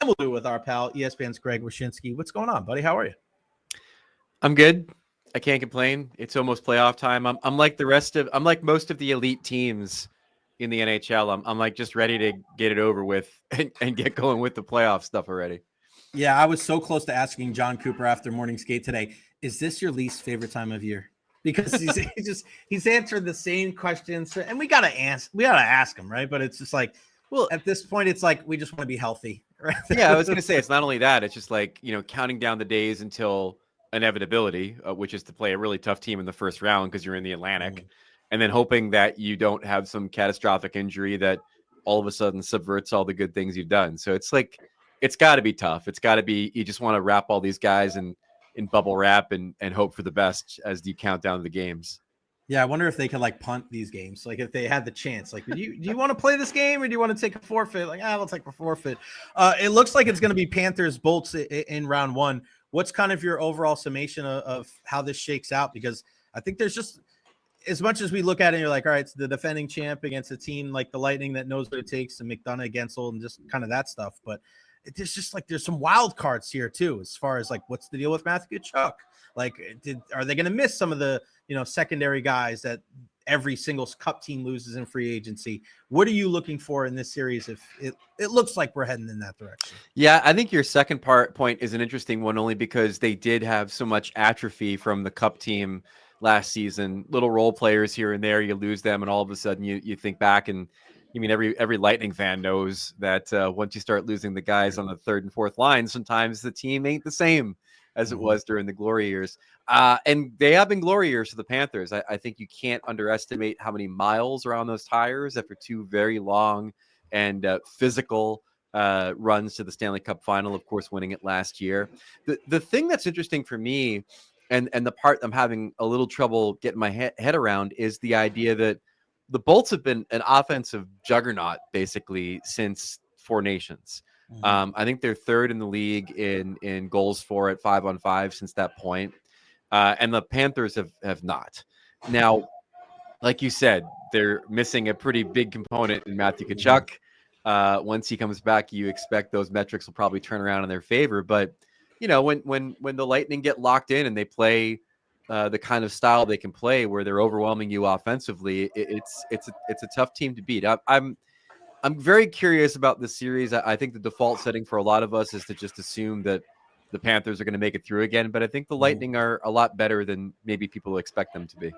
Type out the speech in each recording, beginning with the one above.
And we'll do it with our pal, ESPN's Greg Wyshynski. What's going on, buddy? How are you? I'm good. I can't complain. It's almost playoff time. I'm like I'm like most of the elite teams in the NHL. I'm like just ready to get it over with and get going with the playoff stuff already. Yeah, I was so close to asking John Cooper after morning skate today, is this your least favorite time of year? Because he's answered the same questions, and we gotta ask him, right? But it's just like, well, at this point, it's like we just want to be healthy, right? Yeah, I was gonna say it's not only that; it's just like counting down the days until inevitability, which is to play a really tough team in the first round because you're in the Atlantic, and then hoping that you don't have some catastrophic injury that all of a sudden subverts all the good things you've done. So it's like it's got to be tough. It's got to be you just want to wrap all these guys in bubble wrap and hope for the best as you count down the games. Yeah, I wonder if they could like punt these games. Like if they had the chance, like, do you want to play this game or do you want to take a forfeit? Like, we'll take a forfeit. It looks like it's going to be Panthers Bolts in round one. What's kind of your overall summation of how this shakes out? Because I think there's just as much as we look at it, you're like, all right, it's the defending champ against a team like the Lightning that knows what it takes, and McDonough against Old and just kind of that stuff. But it's just like there's some wild cards here too, as far as like what's the deal with Matthew Tkachuk? Like, are they going to miss some of the secondary guys that every single cup team loses in free agency? What are you looking for in this series if it looks like we're heading in that direction? Yeah, I think your second point is an interesting one only because they did have so much atrophy from the cup team last season. Little role players here and there, you lose them, and all of a sudden you think back and every Lightning fan knows that once you start losing the guys on the third and fourth line, sometimes the team ain't the same as it was during the glory years. And they have been glory years for the Panthers. I think you can't underestimate how many miles are on those tires after two very long and physical runs to the Stanley Cup final, of course, winning it last year. The thing that's interesting for me and the part I'm having a little trouble getting my head around is the idea that the Bolts have been an offensive juggernaut basically since Four Nations. I think they're third in the league in goals for at 5-on-5 since that point. And the Panthers have not. Now, like you said, they're missing a pretty big component in Matthew Tkachuk. Once he comes back, you expect those metrics will probably turn around in their favor. But when the Lightning get locked in and they play the kind of style they can play, where they're overwhelming you offensively, it's a tough team to beat. I'm very curious about this series. I think the default setting for a lot of us is to just assume that the Panthers are going to make it through again. But I think the Lightning are a lot better than maybe people expect them to be.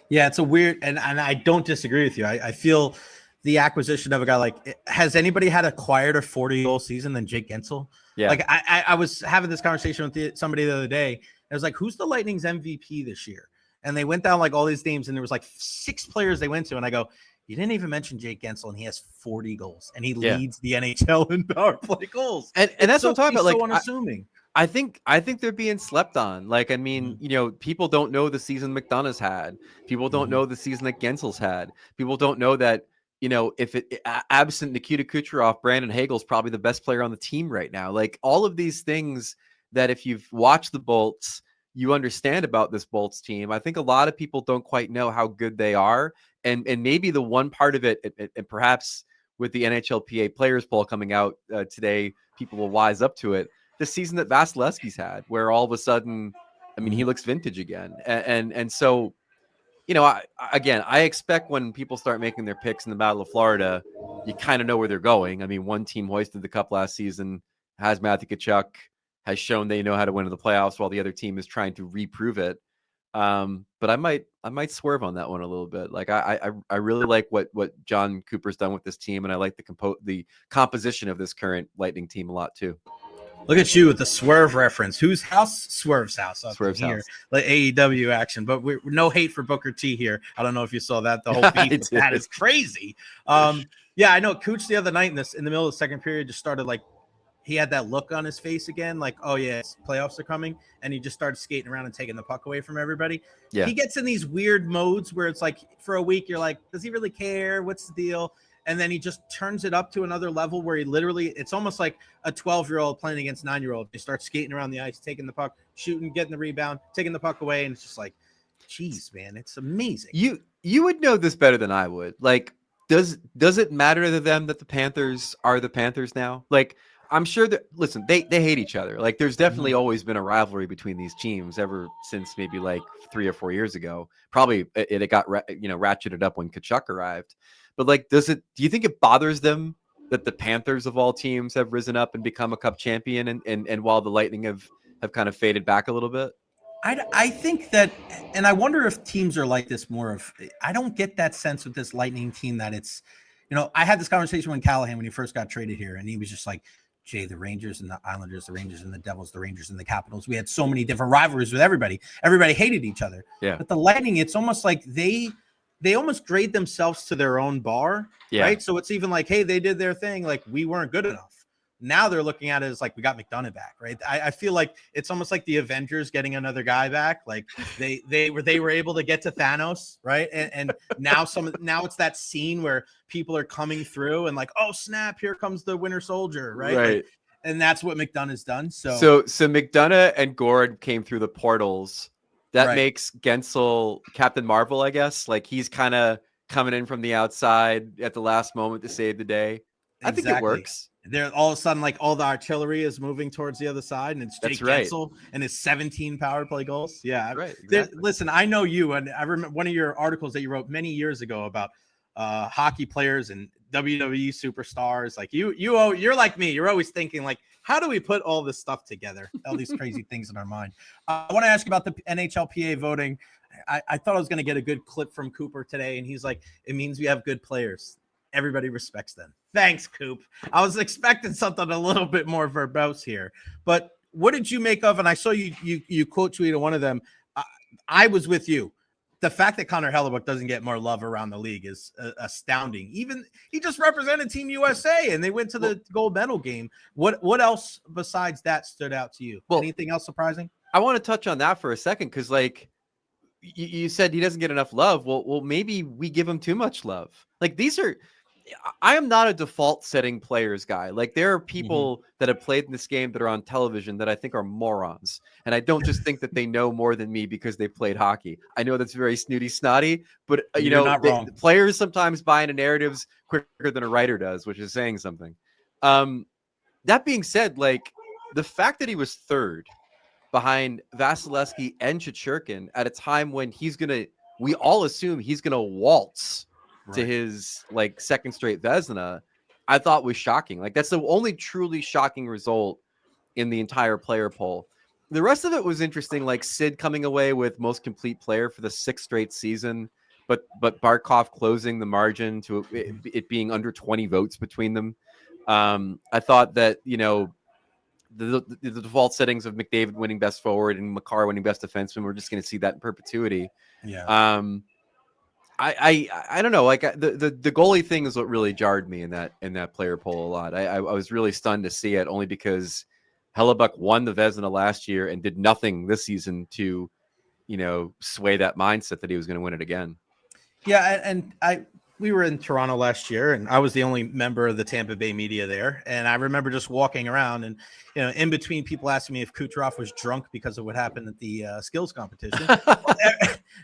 Yeah, it's a weird, and I don't disagree with you. I feel the acquisition of a guy like, has anybody had a quieter 40-goal season than Jake Guentzel? Yeah. Like I was having this conversation with somebody the other day. I was like, who's the Lightning's MVP this year? And they went down like all these names, and there was like 6 players they went to, and I go, you didn't even mention Jake Guentzel, and he has 40 goals, and he leads the NHL in power play goals. And that's what I'm talking about. Like, so unassuming. I think they're being slept on. Like, I mean, people don't know the season McDonough's had. People don't know the season that Guentzel's had. People don't know that, if absent Nikita Kucherov, Brandon Hagel's probably the best player on the team right now. Like, all of these things that if you've watched the Bolts, you understand about this Bolts team. I think a lot of people don't quite know how good they are. And maybe the one part of it, and perhaps with the NHLPA players poll coming out today, people will wise up to it. The season that Vasilevsky's had, where all of a sudden, I mean, he looks vintage again. And so, I expect when people start making their picks in the Battle of Florida, you kind of know where they're going. I mean, one team hoisted the cup last season, has Matthew Tkachuk, has shown they know how to win in the playoffs, while the other team is trying to reprove it. But I might swerve on that one a little bit. Like I really like what John Cooper's done with this team, and I like the composition of this current Lightning team a lot too. Look at you with the swerve reference. Whose house? Swerve's house. Swerve's here. house. Like AEW action, but we're no hate for Booker T here. I don't know if you saw that. The whole beat that is crazy. Yeah, I know. Cooch the other night in the middle of the second period just started like, he had that look on his face again, like, oh yeah, playoffs are coming, and he just started skating around and taking the puck away from everybody. Yeah. He gets in these weird modes where it's like for a week you're like, does he really care? What's the deal? And then he just turns it up to another level where he literally, it's almost like a 12-year-old playing against 9-year-old. They start skating around the ice, taking the puck, shooting, getting the rebound, taking the puck away, and it's just like, geez, man, it's amazing. You would know this better than I would. Like, does it matter to them that the Panthers are the Panthers now? Like, I'm sure that, listen, they hate each other. Like, there's definitely always been a rivalry between these teams ever since maybe like 3 or 4 years ago. Probably it got ratcheted up when Kachuk arrived. But like, do you think it bothers them that the Panthers of all teams have risen up and become a cup champion, and while the Lightning have kind of faded back a little bit? I think that, and I wonder if teams are like this more of, I don't get that sense with this Lightning team that it's, I had this conversation with Callahan when he first got traded here, and he was just like, Jay, the Rangers and the Islanders, the Rangers and the Devils, the Rangers and the Capitals. We had so many different rivalries with everybody. Everybody hated each other. Yeah. But the Lightning, it's almost like they almost grade themselves to their own bar, right? So it's even like, hey, they did their thing. Like, we weren't good enough. Now they're looking at it as like, we got McDonough back, right? I feel like it's almost like the Avengers getting another guy back. Like they were able to get to Thanos, right? And now it's that scene where people are coming through and like, oh snap, here comes the Winter Soldier, right? Like, and that's what McDonough's done. So McDonough and Gord came through the portals. That makes Gensel Captain Marvel, I guess. Like, he's kind of coming in from the outside at the last moment to save the day. I think it works. They're all of a sudden, like, all the artillery is moving towards the other side, and it's Jake Gensel and his 17 power play goals. Yeah, right. Exactly. Listen, I know you, and I remember one of your articles that you wrote many years ago about hockey players and WWE superstars. Like you're like me. You're always thinking like, how do we put all this stuff together? All these crazy things in our mind. I want to ask you about the NHLPA voting. I thought I was going to get a good clip from Cooper today, and he's like, it means we have good players. Everybody respects them. Thanks, Coop. I was expecting something a little bit more verbose here, but what did you make of? And I saw you quote tweeted one of them. I was with you. The fact that Connor Hellebuyck doesn't get more love around the league is astounding. Even he just represented Team USA and they went to the gold medal game. What else besides that stood out to you? Anything else surprising? I want to touch on that for a second because, like, you said he doesn't get enough love. Well, maybe we give him too much love. Like, I am not a default setting players guy. Like, there are people that have played in this game that are on television that I think are morons. And I don't just think that they know more than me because they played hockey. I know that's very snooty snotty, but players sometimes buy into narratives quicker than a writer does, which is saying something. That being said, like, the fact that he was third behind Vasilevsky and Shecherkin at a time when we all assume he's going to waltz to his like second straight Vezina, I thought was shocking. Like, that's the only truly shocking result in the entire player poll. The rest of it was interesting, like Sid coming away with most complete player for the 6th straight season, but Barkov closing the margin to it being under 20 votes between them. I thought that, the default settings of McDavid winning best forward and Makar winning best defenseman, we're just going to see that in perpetuity. Yeah. I don't know. Like, the goalie thing is what really jarred me in that player poll a lot. I was really stunned to see it, only because Hellebuyck won the Vezina last year and did nothing this season to, sway that mindset that he was going to win it again. Yeah, and we were in Toronto last year, and I was the only member of the Tampa Bay media there. And I remember just walking around, and in between, people asking me if Kucherov was drunk because of what happened at the skills competition.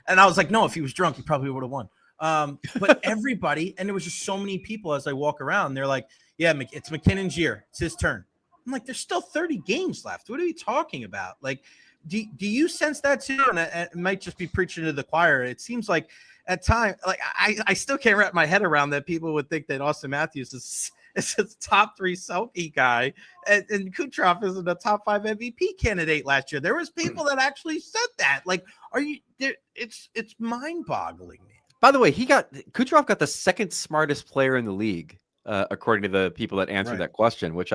And I was like, no, if he was drunk, he probably would have won. But everybody, and there was just so many people as I walk around, they're like, yeah, it's McKinnon's year. It's his turn. I'm like, there's still 30 games left. What are you talking about? Like, do you sense that too? And it might just be preaching to the choir. It seems like at times, like, I still can't wrap my head around that people would think that Austin Matthews is a top 3 Selke guy, and Kucherov is a top 5 MVP candidate last year. There was people that actually said that. Like, are you there? It's mind-boggling, man. By the way, Kucherov got the second smartest player in the league, according to the people that answered that question, which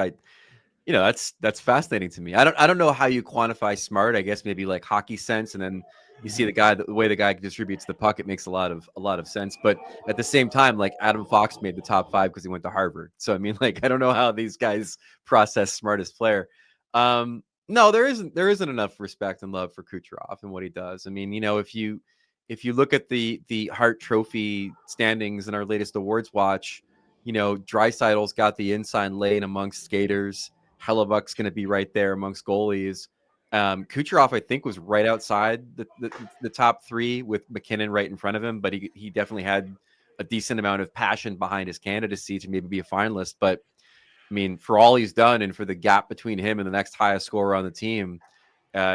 that's fascinating to me. I don't know how you quantify smart. I guess maybe like hockey sense, and then you see the way the guy distributes the puck. It makes a lot of sense. But at the same time, like, Adam Fox made the top 5 because he went to Harvard. So I mean, like, I don't know how these guys process smartest player. No, there isn't enough respect and love for Kucherov and what he does. I mean, if you look at the Hart Trophy standings in our latest awards watch, Draisaitl's got the inside lane amongst skaters. Hellebuck's going to be right there amongst goalies. Kucherov, I think, was right outside the top 3 with McKinnon right in front of him, but he definitely had a decent amount of passion behind his candidacy to maybe be a finalist. But I mean, for all he's done and for the gap between him and the next highest scorer on the team,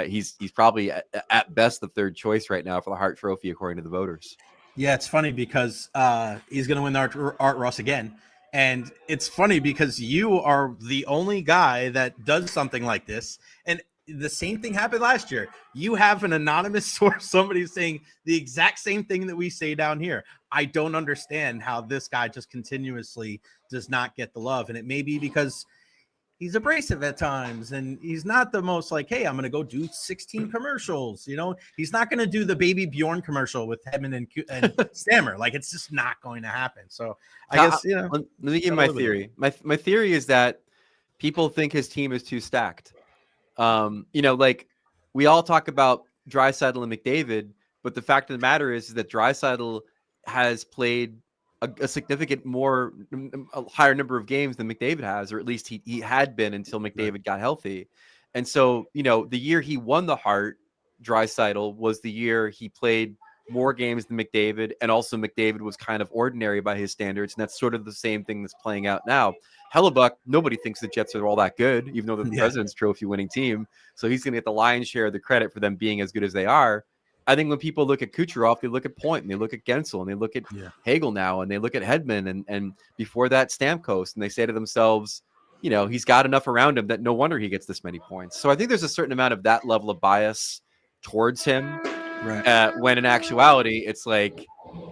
he's probably at best the third choice right now for the Hart Trophy, according to the voters. Yeah, it's funny because he's going to win the Art Ross again. And it's funny because you are the only guy that does something like this. And the same thing happened last year. You have an anonymous source, somebody saying the exact same thing that we say down here. I don't understand how this guy just continuously does not get the love. And it may be because he's abrasive at times and he's not the most like, hey, I'm going to go do 16 commercials. He's not going to do the Baby Bjorn commercial with Hedman and Stammer. Like, it's just not going to happen. So I guess, let me give you my theory. My theory is that people think his team is too stacked. Like we all talk about Draisaitl and McDavid, but the fact of the matter is that Draisaitl has played a significant a higher number of games than McDavid has, or at least he had been until McDavid got healthy. And so, the year he won the Hart, Draisaitl, was the year he played more games than McDavid, and also McDavid was kind of ordinary by his standards, and that's sort of the same thing that's playing out now. Hellebuck, nobody thinks the Jets are all that good, even though they're the President's Trophy winning team. So he's going to get the lion's share of the credit for them being as good as they are. I think when people look at Kucherov, they look at Point, and they look at Gensel, and they look at Hagel now, and they look at Hedman, and before that Stamkos, and they say to themselves, he's got enough around him that no wonder he gets this many points. So I think there's a certain amount of that level of bias towards him. Right. When in actuality, it's like,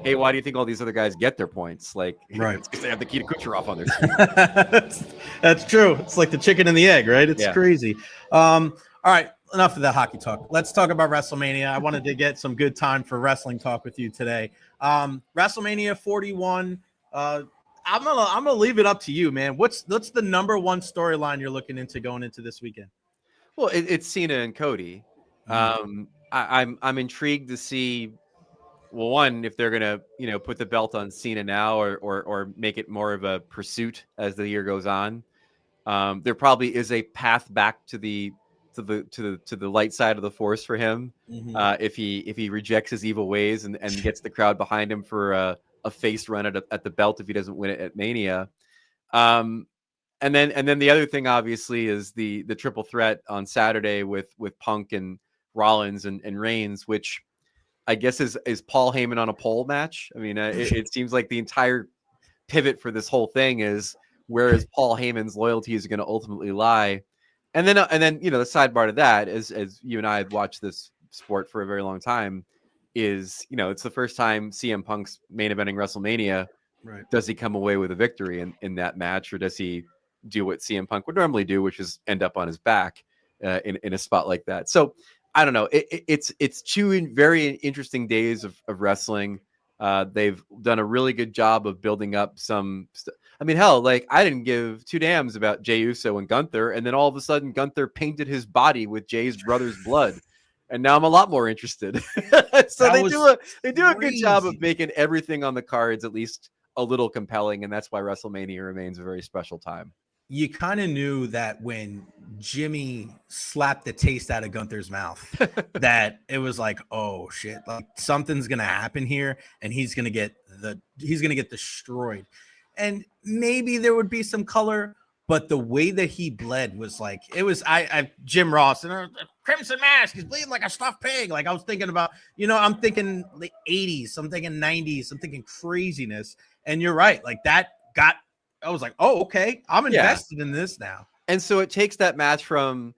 hey, why do you think all these other guys get their points? Like, it's because they have Nikita Kucherov on their team. That's true. It's like the chicken and the egg, right? It's crazy. All right. Enough of the hockey talk. Let's talk about WrestleMania. I wanted to get some good time for wrestling talk with you today. WrestleMania 41. I'm gonna leave it up to you, man. What's the number one storyline you're looking into going into this weekend? Well, it's Cena and Cody. I'm intrigued to see. Well, one, if they're gonna put the belt on Cena now, or make it more of a pursuit as the year goes on. There probably is a path back to the light side of the force for him, if he rejects his evil ways and gets the crowd behind him for a face run at the belt if he doesn't win it at Mania. And then the other thing obviously is the triple threat on Saturday with Punk and Rollins and Reigns, which I guess is Paul Heyman on a pole match. I mean, it seems like the entire pivot for this whole thing is where is Paul Heyman's loyalties going to ultimately lie. And then the sidebar to that is, as you and I have watched this sport for a very long time, is it's the first time CM Punk's main eventing WrestleMania. Right. Does he come away with a victory in that match, or does he do what CM Punk would normally do, which is end up on his back in a spot like that? So I don't know. It's two very interesting days of wrestling. They've done a really good job of building up some. I mean, hell, like I didn't give two damns about Jey Uso and Gunther, and then all of a sudden Gunther painted his body with Jay's brother's blood, and now I'm a lot more interested. So they do a good job of making everything on the cards at least a little compelling, and that's why WrestleMania remains a very special time. You kind of knew that when Jimmy slapped the taste out of Gunther's mouth, that it was like, oh shit, like something's gonna happen here, and he's gonna get destroyed. And maybe there would be some color, but the way that he bled was like, it was I Jim Ross and Crimson Mask, he's bleeding like a stuffed pig. Like I was thinking about, I'm thinking the 80s, I'm thinking 90s, I'm thinking craziness. And you're right, like I was like, oh, okay, I'm invested in this now. And so it takes that match from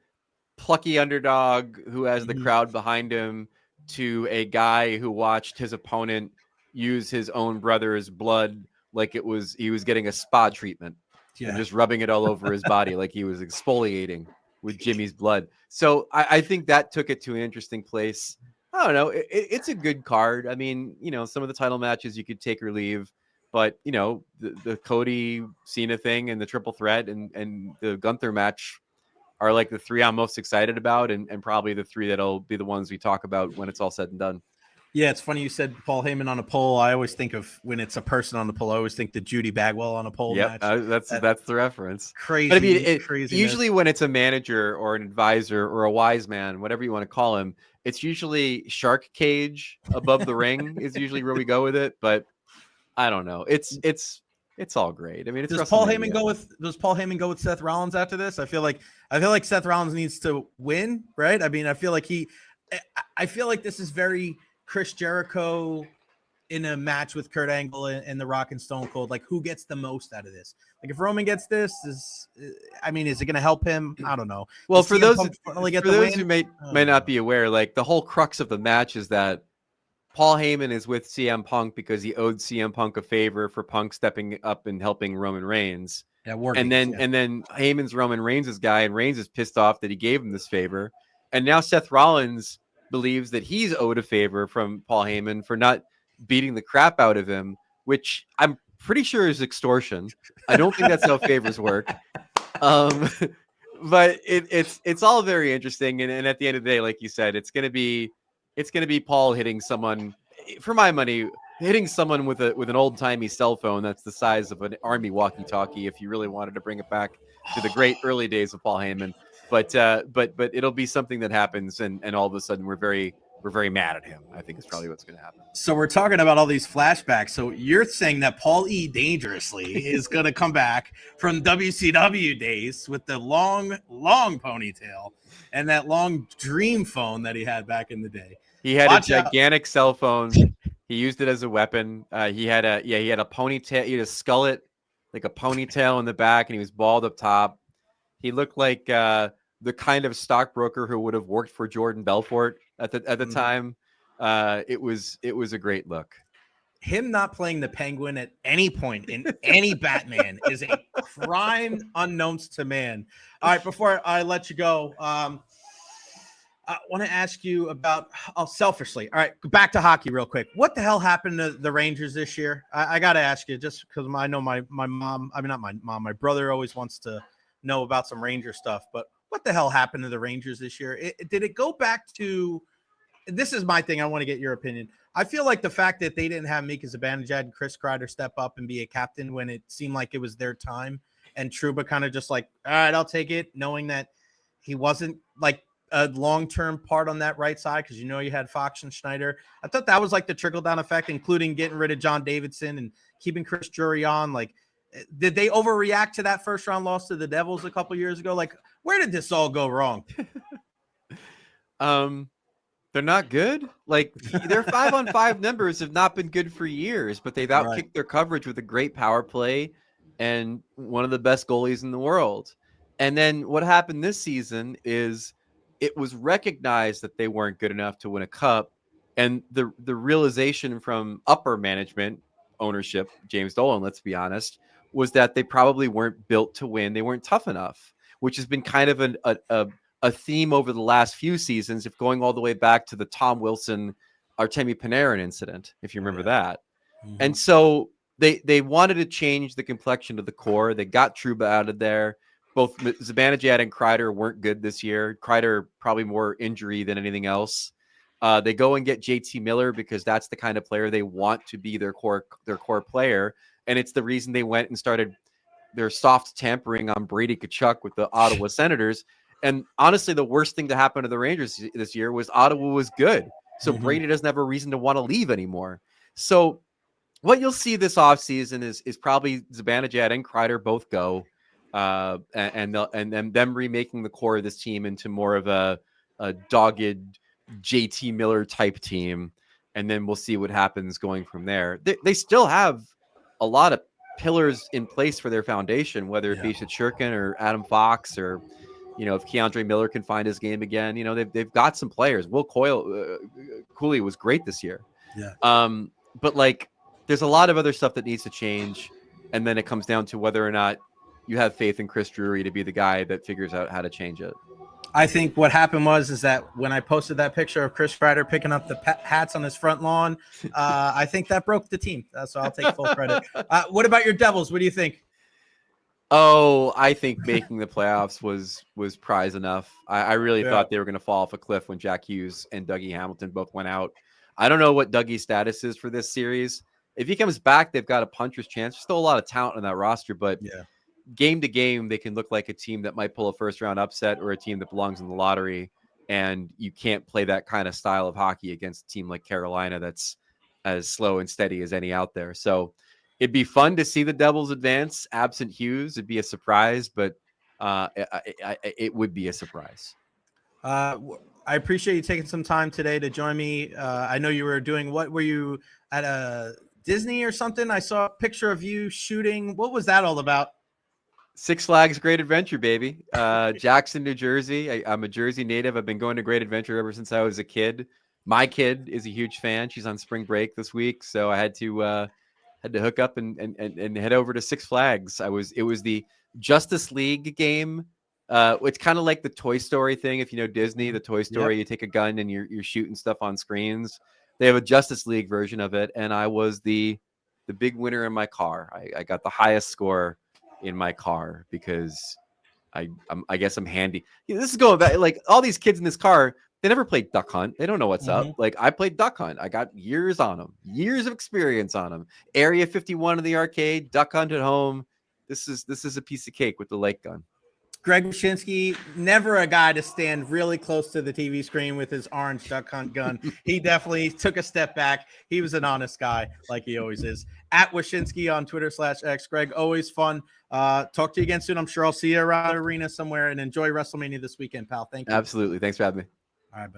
plucky underdog who has the crowd behind him to a guy who watched his opponent use his own brother's blood like he was getting a spa treatment and just rubbing it all over his body like he was exfoliating with Jimmy's blood. So I think that took it to an interesting place. I don't know. It's a good card. I mean, some of the title matches you could take or leave. But, the Cody Cena thing and the triple threat and the Gunther match are like the three I'm most excited about, and probably the three that'll be the ones we talk about when it's all said and done. Yeah, it's funny you said Paul Heyman on a pole. I always think of when it's a person on the pole. I always think the Judy Bagwell on a pole match. That's the reference. Crazy. But I mean, usually when it's a manager or an advisor or a wise man, whatever you want to call him, it's usually shark cage above the ring is usually where we go with it. But I don't know. It's It's all great. I mean, it's Does Paul WrestleMania. Heyman go with Seth Rollins after this? I feel like Seth Rollins needs to win, right? I mean, I feel like this is very Chris Jericho in a match with Kurt Angle and The Rock and Stone Cold. Like, who gets the most out of this? Like, if Roman gets this, is it going to help him? I don't know. Well, Does for CM those Punk finally get for the those win? who may not be aware, like the whole crux of the match is that Paul Heyman is with CM Punk because he owed CM Punk a favor for Punk stepping up and helping Roman Reigns. Yeah, And then Heyman's Roman Reigns' guy, and Reigns is pissed off that he gave him this favor. And now Seth Rollins believes that he's owed a favor from Paul Heyman for not beating the crap out of him, which I'm pretty sure is extortion. I don't think that's how favors work. But it's all very interesting. And at the end of the day, like you said, it's gonna be Paul hitting someone, for my money, hitting someone with an old timey cell phone that's the size of an army walkie talkie. If you really wanted to bring it back to the great early days of Paul Heyman, but it'll be something that happens, and all of a sudden we're very mad at him. I think is probably what's going to happen. So we're talking about all these flashbacks. So you're saying that Paul E. Dangerously is going to come back from WCW days with the long ponytail and that long dream phone that he had back in the day. He had a gigantic cell phone. He used it as a weapon. He had a ponytail. He had a skullet, like a ponytail in the back, and he was bald up top. He looked like the kind of stockbroker who would have worked for Jordan Belfort at the time. It was a great look. Him not playing the Penguin at any point in any Batman is a crime unknowns to man. All right, before I let you go, I want to ask you about selfishly. All right, back to hockey real quick. What the hell happened to the Rangers this year? I got to ask you, just because I know my mom. I mean, not my mom. My brother always wants to know about some Ranger stuff. But what the hell happened to the Rangers this year? Did it go back to? This is my thing. I want to get your opinion. I feel like the fact that they didn't have Mika Zibanejad and Chris Kreider step up and be a captain when it seemed like it was their time, and Trouba kind of just like, all right, I'll take it, knowing that he wasn't like a long-term part on that right side because you had Fox and Schneider. I thought that was like the trickle-down effect, including getting rid of John Davidson and keeping Chris Drury on. Like, did they overreact to that first-round loss to the Devils a couple years ago? Like, where did this all go wrong? They're not good. Like, their 5-on-5 numbers have not been good for years, but they've outkicked their coverage with a great power play and one of the best goalies in the world. And then what happened this season is it was recognized that they weren't good enough to win a cup. And the realization from upper management, ownership, James Dolan, let's be honest, was that they probably weren't built to win. They weren't tough enough, which has been kind of a theme over the last few seasons, if going all the way back to the Tom Wilson, Artemi Panarin incident, if you remember that. Mm-hmm. And so they wanted to change the complexion of the core. They got Trouba out of there. Both Zibanejad and Kreider weren't good this year. Kreider probably more injury than anything else. They go and get JT Miller because that's the kind of player they want to be their core player. And it's the reason they went and started their soft tampering on Brady Tkachuk with the Ottawa Senators. And honestly, the worst thing to happen to the Rangers this year was Ottawa was good. So Brady doesn't have a reason to want to leave anymore. So what you'll see this offseason is probably Zibanejad and Kreider both go. And them remaking the core of this team into more of a dogged JT Miller type team. And then we'll see what happens going from there. They still have a lot of pillars in place for their foundation, whether it be Shecherkin or Adam Fox or, if Keandre Miller can find his game again, they've got some players. Will Cooley was great this year. Yeah. But like, there's a lot of other stuff that needs to change. And then it comes down to whether or not you have faith in Chris Drury to be the guy that figures out how to change it. I think what happened is that when I posted that picture of Chris Kreider picking up the hats on his front lawn, I think that broke the team. So I'll take full credit. What about your Devils? What do you think? Oh, I think making the playoffs was prize enough. I really thought they were going to fall off a cliff when Jack Hughes and Dougie Hamilton both went out. I don't know what Dougie's status is for this series. If he comes back, they've got a puncher's chance. There's still a lot of talent on that roster, but game to game, they can look like a team that might pull a first-round upset or a team that belongs in the lottery, and you can't play that kind of style of hockey against a team like Carolina that's as slow and steady as any out there. So It'd be fun to see the Devils advance absent Hughes. It'd be a surprise, but it would be a surprise. I appreciate you taking some time today to join me. I know you were doing, what were you at a Disney or something? I saw a picture of you shooting. What was that all about? Six Flags Great Adventure, baby. Jackson, New Jersey. I'm a Jersey native. I've been going to Great Adventure ever since I was a kid. My kid is a huge fan. She's on spring break this week, so I had to hook up and head over to Six Flags. It was the Justice League game. It's kind of like the Toy Story thing. If you know Disney, the Toy Story, you take a gun and you're shooting stuff on screens. They have a Justice League version of it, and I was the big winner in my car. I got the highest score in my car because I guess I'm handy. This is going back, like all these kids in this car, they never played Duck Hunt. They don't know what's up. Like I played Duck Hunt. I got years on them, years of experience on them. Area 51 in the arcade, Duck Hunt at home. This is a piece of cake with the light gun. Greg Wyshynski, never a guy to stand really close to the TV screen with his orange Duck Hunt gun. He definitely took a step back. He was an honest guy, like he always is. At Wyshynski on Twitter/X. Greg, always fun. Talk to you again soon. I'm sure I'll see you around the arena somewhere, and enjoy WrestleMania this weekend, pal. Thank you. Absolutely. Thanks for having me. All right, buddy.